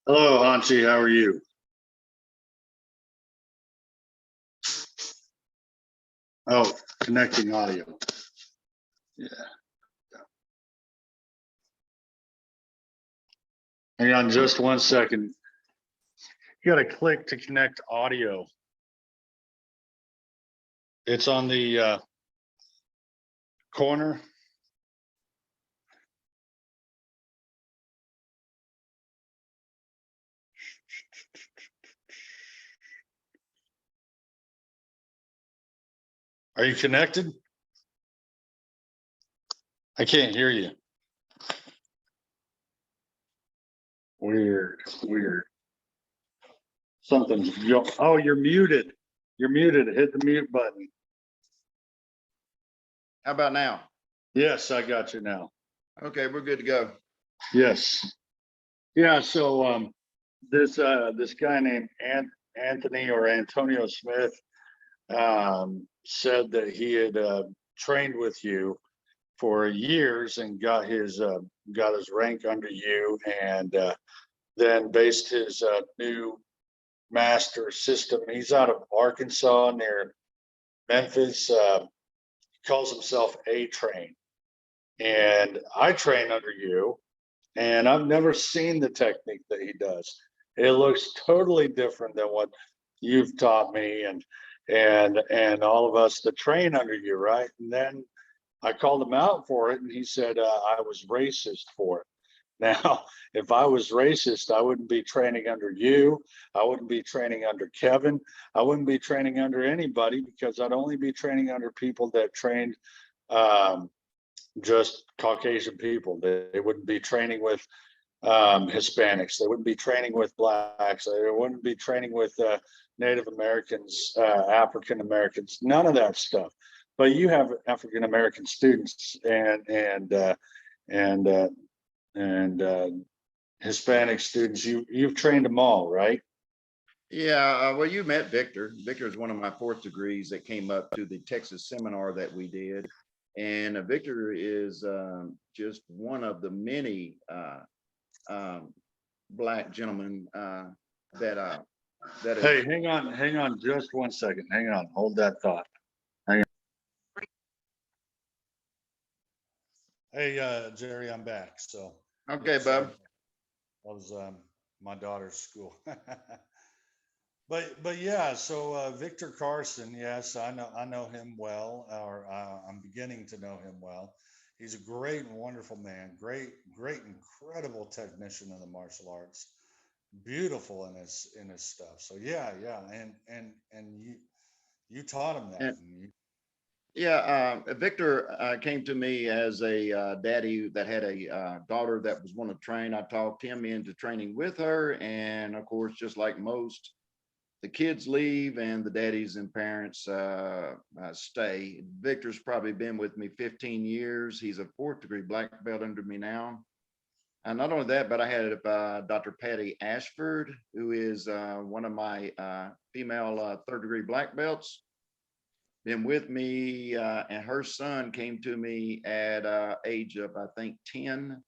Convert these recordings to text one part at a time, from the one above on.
Hello, Hanshi. How are you? Oh, connecting audio. Yeah. Hang on just 1 second. You got to click to connect audio. It's on the corner. Are you connected? I can't hear you. Weird, weird. Something's oh, you're muted. You're muted. Hit the mute button. How about now? Yes, I got you now. Okay, we're good to go. Yes. Yeah, so this guy named Anthony or Antonio Smith said that he had trained with you for years and got his rank under you, and then based his new master system. He's out of Arkansas near Memphis. He calls himself Atrain, and I train under you, and I've never seen the technique that he does. It looks totally different than what you've taught me and all of us that train under you, right? And then I called him out for it, and he said I was racist for it. Now, if I was racist, I wouldn't be training under you. I wouldn't be training under Kevin. I wouldn't be training under anybody, because I'd only be training under people that trained just Caucasian people. They wouldn't be training with Hispanics. They wouldn't be training with blacks. They wouldn't be training with Native Americans, African Americans, none of that stuff. But you have African American students and Hispanic students. You've trained them all, right? Yeah, well, you met Victor. Victor is one of my fourth degrees that came up to the Texas seminar that we did. And Victor is just one of the many Black gentlemen that Hey, hang on just 1 second. Hang on, hold that thought. Hang on. Hey, Jerry, I'm back. So Okay, Bob. that was my daughter's school. But yeah, so Victor Carson, yes, I know him well, or I'm beginning to know him well. He's a great and wonderful man, great, incredible technician in the martial arts, beautiful in his stuff. So yeah, and you taught him that. And yeah, Victor came to me as a daddy that had a daughter that was want to train. I talked him into training with her, and of course, just like most, the kids leave and the daddies and parents stay. Victor's probably been with me 15 years. He's a fourth degree black belt under me now. And not only that, but I had Dr. Patty Ashford, who is one of my female third degree black belts. Been with me, and her son came to me at age of, I think, 10.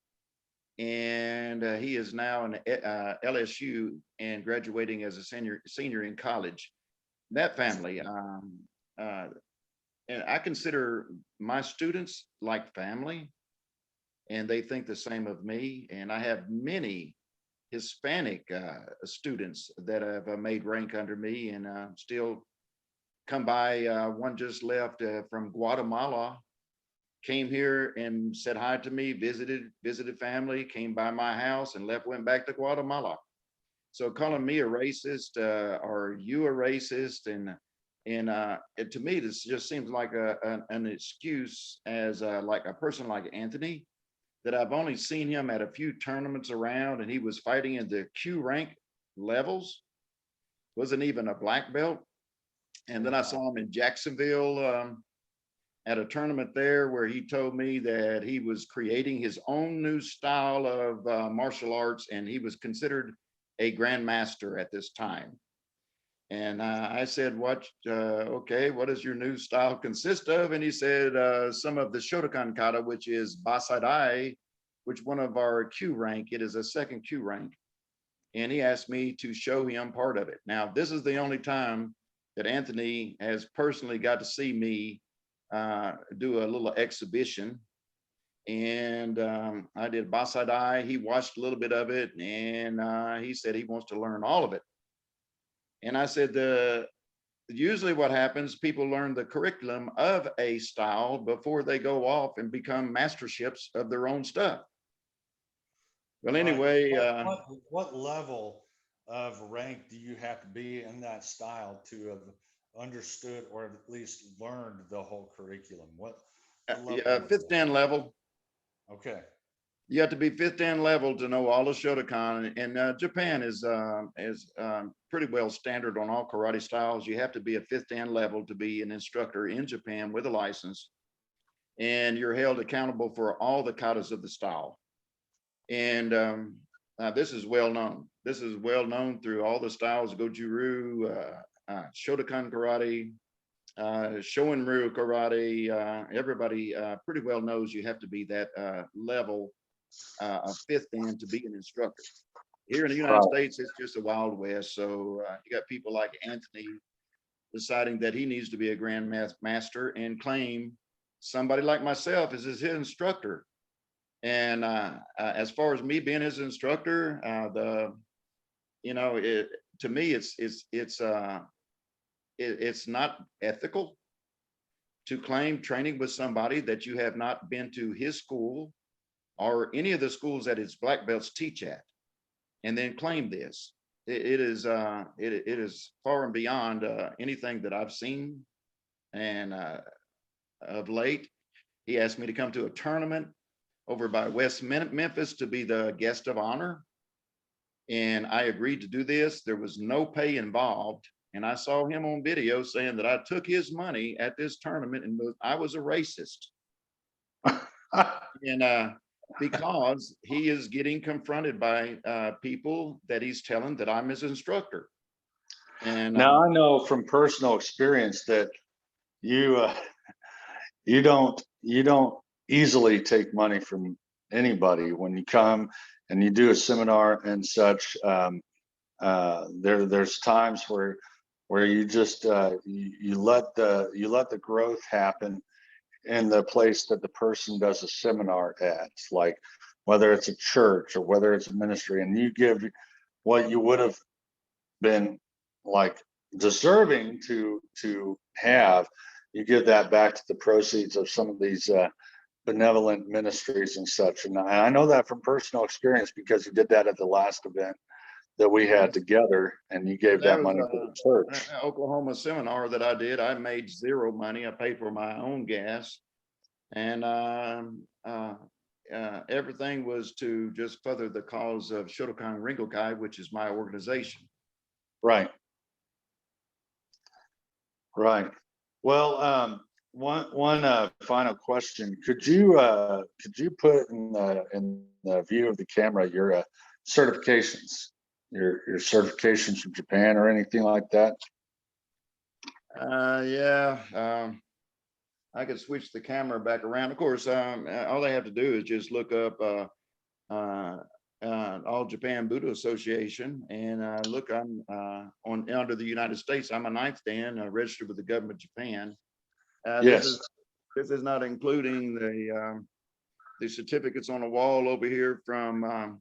And he is now in LSU and graduating as a senior in college. That family, and I consider my students like family, and they think the same of me. And I have many Hispanic students that have made rank under me and still come by. One just left from Guatemala, came here and said hi to me, visited family, came by my house and left, went back to Guatemala. So calling me a racist, or you a racist, and it, to me, this just seems like an excuse as like a person like Anthony, that I've only seen him at a few tournaments around, and he was fighting in the Q rank levels, wasn't even a black belt. And then I saw him in Jacksonville at a tournament there, where he told me that he was creating his own new style of martial arts, and he was considered a grandmaster at this time. And I said, okay, what does your new style consist of? And he said, some of the Shotokan kata, which is Basadai, which one of our Q rank, it is a second Q rank. and he asked me to show him part of it. Now, this is the only time that Anthony has personally got to see me do a little exhibition. And I did Basai Dai. He watched a little bit of it, and he said he wants to learn all of it. And I said, usually what happens, people learn the curriculum of a style before they go off and become masterships of their own stuff. Well, anyway, what level of rank do you have to be in that style to have understood or at least learned the whole curriculum? What level? fifth dan level. Okay. You have to be fifth dan level to know all the Shotokan, and Japan is pretty well standard on all karate styles. You have to be a fifth dan level to be an instructor in Japan with a license, and you're held accountable for all the katas of the style. And this is well known. This is well known through all the styles: Goju-ryu, Shotokan karate, Shoin-ryu karate. Everybody pretty well knows you have to be that level of fifth dan to be an instructor. Here in the United States, it's just a wild west. So you got people like Anthony deciding that he needs to be a grand master and claim somebody like myself as his instructor. And as far as me being his instructor, to me, it's not ethical to claim training with somebody that you have not been to his school or any of the schools that his black belts teach at, and then claim this. It is far and beyond anything that I've seen. And of late, he asked me to come to a tournament over by West Memphis to be the guest of honor. And I agreed to do this. There was no pay involved. And I saw him on video saying that I took his money at this tournament and I was a racist. And because he is getting confronted by people that he's telling that I'm his instructor. And now I know from personal experience that you don't easily take money from anybody when you come and you do a seminar and such. There's times where you just you let the growth happen in the place that the person does a seminar at, like whether it's a church or whether it's a ministry, and you give what you would have been like deserving to have, you give that back to the proceeds of some of these benevolent ministries and such. And I know that from personal experience because you did that at the last event that we had together, and you gave that money to the church. Oklahoma seminar that I did, I made zero money. I paid for my own gas, and everything was to just further the cause of Shotokan Ringokai, which is my organization. Right. Well, one final question: could you put in the view of the camera your certifications, your certifications from Japan or anything like that? Yeah. I could switch the camera back around. Of course, all they have to do is just look up All Japan Budo Association, and look, I'm under the United States. I'm a ninth dan, registered with the government of Japan. Yes. This is not including the certificates on the wall over here from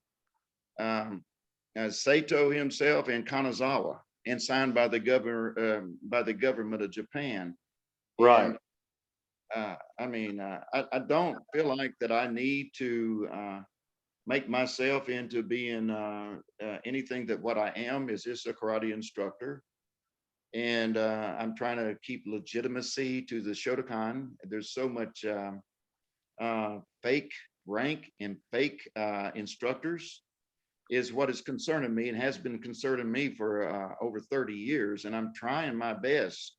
Saito himself and Kanazawa, and signed by the government of Japan. Right. And, I don't feel like that I need to make myself into being anything that what I am is just a karate instructor. And I'm trying to keep legitimacy to the Shotokan. There's so much fake rank and fake instructors is what is concerning me and has been concerning me for over 30 years. And I'm trying my best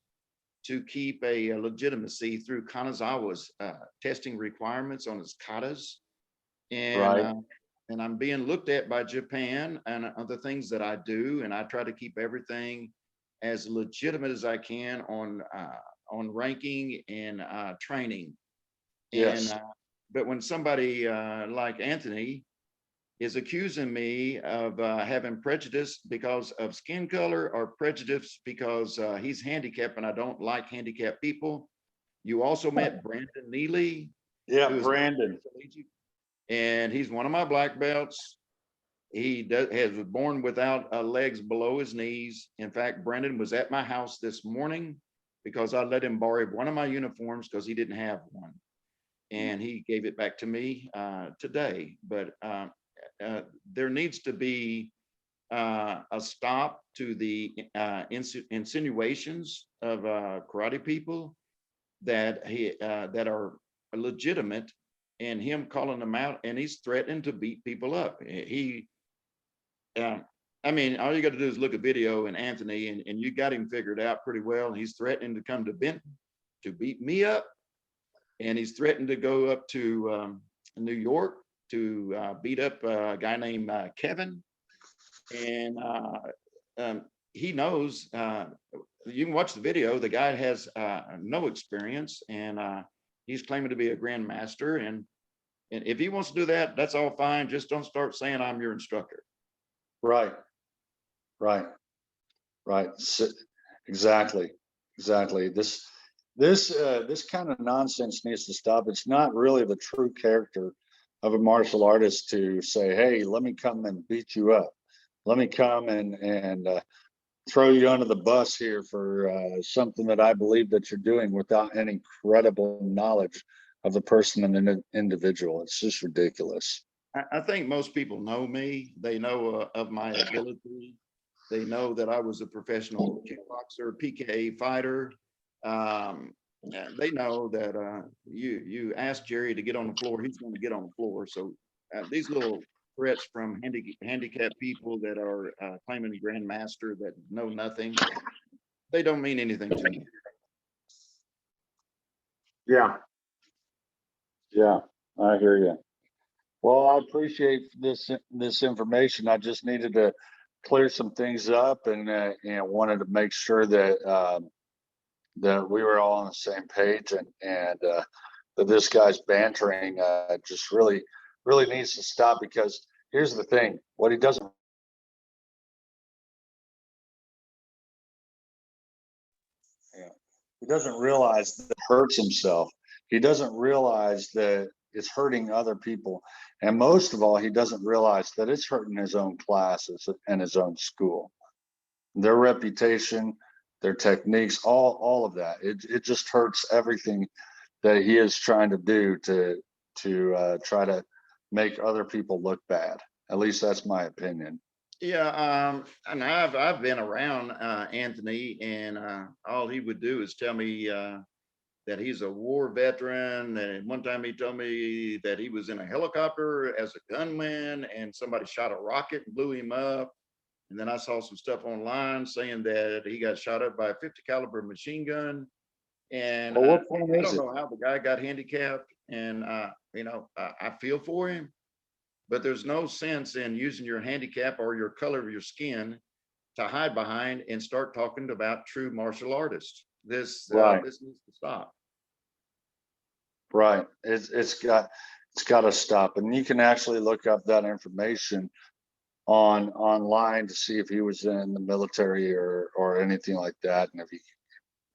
to keep a legitimacy through Kanazawa's testing requirements on his katas. And, right. And I'm being looked at by Japan and other things that I do. And I try to keep everything as legitimate as I can on ranking and training. Yes. And, but when somebody like Anthony is accusing me of having prejudice because of skin color or prejudice because he's handicapped and I don't like handicapped people. You also met Brandon Neely, Yeah, who is Brandon. and he's one of my black belts. He was born without legs below his knees. In fact, Brandon was at my house this morning because I let him borrow one of my uniforms because he didn't have one. And he gave it back to me today. But there needs to be a stop to the insinuations of karate people that that are legitimate, and him calling them out, and he's threatening to beat people up. I mean, all you got to do is look at video and Anthony, and you got him figured out pretty well. He's threatening to come to Benton to beat me up, and he's threatened to go up to New York to beat up a guy named Kevin. And he knows. You can watch the video. The guy has no experience, and he's claiming to be a grandmaster. And if he wants to do that, that's all fine. Just don't start saying I'm your instructor. Right. Right. Right. Exactly. Exactly. This kind of nonsense needs to stop. It's not really the true character of a martial artist to say, "Hey, let me come and beat you up. Let me come and throw you under the bus here for something that I believe that you're doing without any credible knowledge of the person and the individual." It's just ridiculous. I think most people know me. They know of my ability. They know that I was a professional kickboxer, PKA fighter. They know that you ask Jerry to get on the floor, he's going to get on the floor. So these little threats from handicapped people that are claiming grandmaster that know nothing, they don't mean anything to me. Yeah. Yeah, I hear you. Well, I appreciate this information. I just needed to clear some things up, and wanted to make sure that that we were all on the same page, and that this guy's bantering just really needs to stop. Because here's the thing: what he doesn't he doesn't realize that it hurts himself. He doesn't realize that it's hurting other people. And most of all, he doesn't realize that it's hurting his own classes and his own school, their reputation, their techniques, all of that. It just hurts everything that he is trying to do to try to make other people look bad. At least that's my opinion. Yeah, and I've been around Anthony, and all he would do is tell me that he's a war veteran. And one time he told me that he was in a helicopter as a gunman, and somebody shot a rocket and blew him up. And then I saw some stuff online saying that he got shot up by a 50 caliber machine gun. And Well, what point I is don't it? know how the guy got handicapped. And I feel for him. But there's no sense in using your handicap or your color of your skin to hide behind and start talking about true martial artists. Right. This needs to stop. Right. It's got to stop. And you can actually look up that information online to see if he was in the military or anything like that. And if he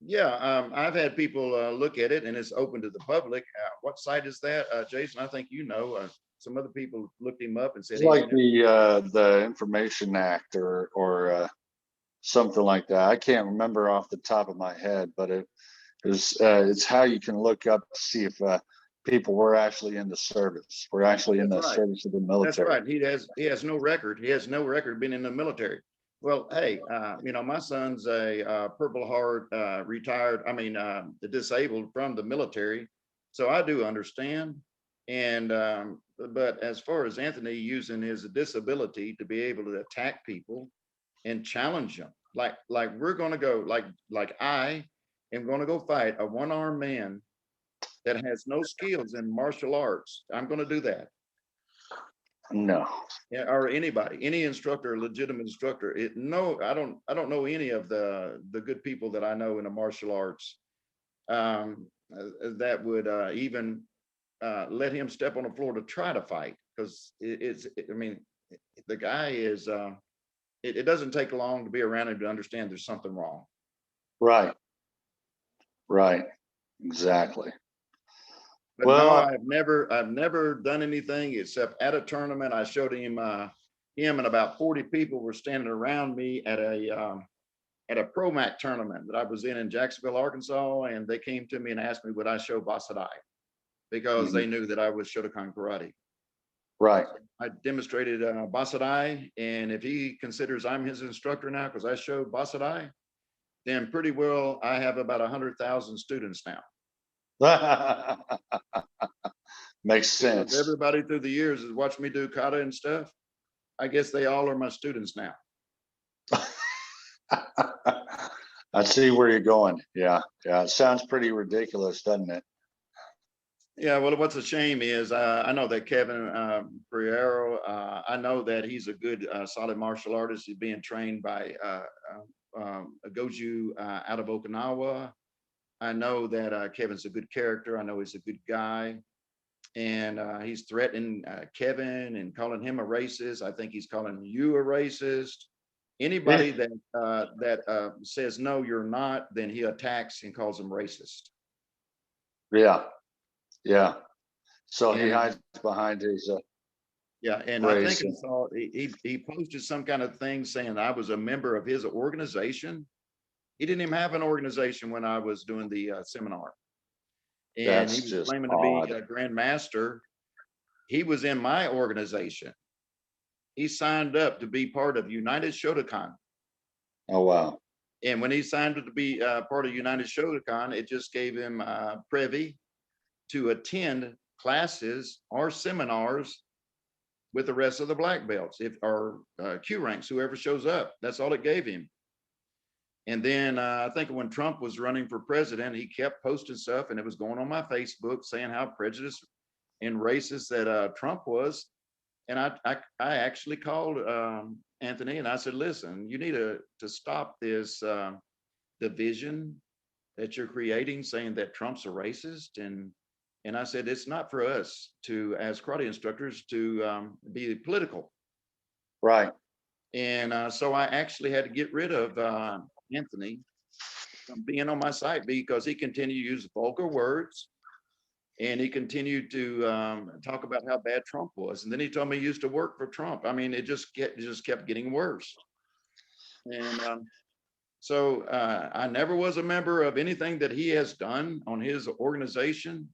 Yeah, I've had people look at it, and it's open to the public. What site is that, Jason? I think you know. Some other people looked him up and said it's he's like in it. the Information Act or something like that. I can't remember off the top of my head, but it's how you can look up to see if people were actually in the service. We're actually in That's the right. service of the That's military. right. He has no record. He has no record being in the military. Well, hey, my son's a Purple Heart retired. Disabled from the military, so I do understand. And but as far as Anthony using his disability to be able to attack people and challenge them, like we're going to go, like I am going to go fight a one-armed man that has no skills in martial arts. I'm going to do that. No. Yeah, or anybody, any instructor, legitimate instructor. No, I don't know any of the good people that I know in the martial arts that would even let him step on the floor to try to fight, because I mean, the guy is, it doesn't take long to be around him to understand there's something wrong. Right. Right. Exactly. But no, Well, I've never done anything except at a tournament. I showed him, him and about 40 people were standing around me at a Pro Mac tournament that I was in Jacksonville, Arkansas, and they came to me and asked me would I show Basadai because they knew that I was Shotokan karate. right. I demonstrated Basadai, and if he considers I'm his instructor now because I showed Basadai, then pretty well I have about 100,000 students now. Makes Because sense. everybody through the years has watched me do kata and stuff. I guess they all are my students now. I see where you're going. Yeah. Yeah. It sounds pretty ridiculous, doesn't it? Yeah, well, what's a shame is I know that Kevin Briero, I know that he's a good, solid martial artist. He's being trained by a Goju out of Okinawa. I know that Kevin's a good character. I know he's a good guy. And he's threatening Kevin and calling him a racist. I think he's calling you a racist. Anybody that says, no, you're not, then he attacks and calls them racist. Yeah. Yeah. So he And hides behind his yeah, and I think race. I saw he posted some kind of thing saying I was a member of his organization. He didn't even have an organization when I was doing the seminar, and he That's was just claiming to be odd. a grand master. He was in my organization. He signed up to be part of United Shotokan, Oh, wow. and when he signed up to be part of United Shotokan, it just gave him privy to attend classes or seminars with the rest of the black belts, if or Q ranks, whoever shows up. That's all it gave him. And then I think when Trump was running for president, he kept posting stuff, and it was going on my Facebook saying how prejudiced and racist that Trump was. And I actually called Anthony and I said, listen, you need to stop this division that you're creating, saying that Trump's a racist. And I said, it's not for us to, as karate instructors, to be political. Right. And so I actually had to get rid of Anthony from being on my site because he continued to use vulgar words, and he continued to talk about how bad Trump was. And then he told me he used to work for Trump. I mean, it just kept getting worse. And so I never was a member of anything that he has done on his organization.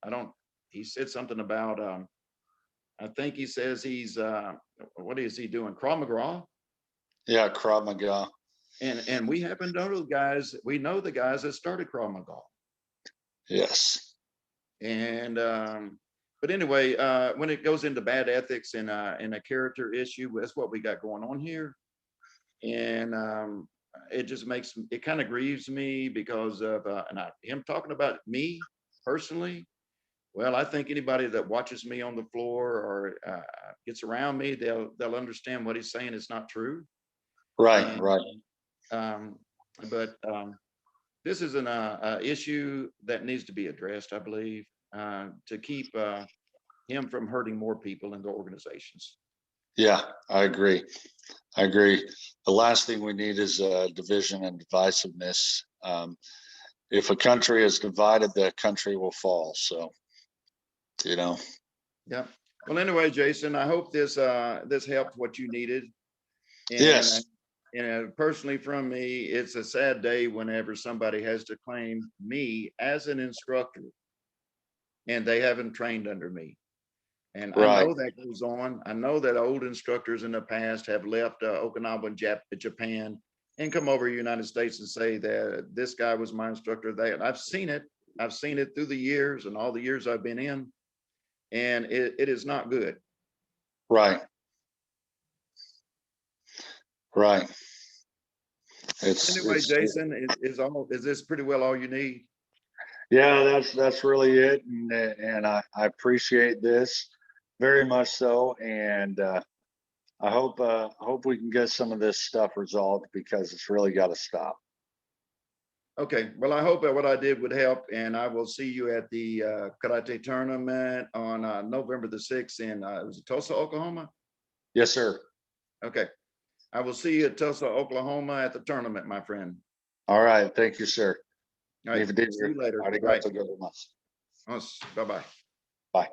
He said something about, I think he says he's, what is he doing? Krav Maga. Yeah. Krav Maga. And we happen to know the guys, we know the guys that started Krav Maga. Yes. And, but anyway, when it goes into bad ethics and a character issue, that's what we got going on here. And it just it kind of grieves me because of him talking about me personally. Well, I think anybody that watches me on the floor or gets around me, they'll understand what he's saying is not true. Right. And, Right. but this is an issue that needs to be addressed, I believe, to keep him from hurting more people in the organizations. Yeah. I agree. I agree. The last thing we need is division and divisiveness. If a country is divided, the country will fall. So, you know. Yeah. Well, anyway, Jason, I hope this helped what you needed. Yes. And personally, from me, it's a sad day whenever somebody has to claim me as an instructor and they haven't trained under me. And I Right. know that goes on. I know that old instructors in the past have left Okinawa and Japan and come over to the United States and say that this guy was my instructor. I've seen it. I've seen it through the years and all the years I've been in, and it is not good. Right. Right. Anyway, Jason, is this pretty well all you need? Yeah, that's really it. And I appreciate this very much so. And I hope we can get some of this stuff resolved because it's really got to stop. Okay, well, I hope that what I did would help, and I will see you at the karate tournament on November the 6th in was it Tulsa, Oklahoma? Yes, sir. Okay, I will see you at Tulsa, Oklahoma at the tournament, my friend. All right. Thank you, sir. All right, see you later. All right, Arigato gozaimasu. bye-bye. Bye.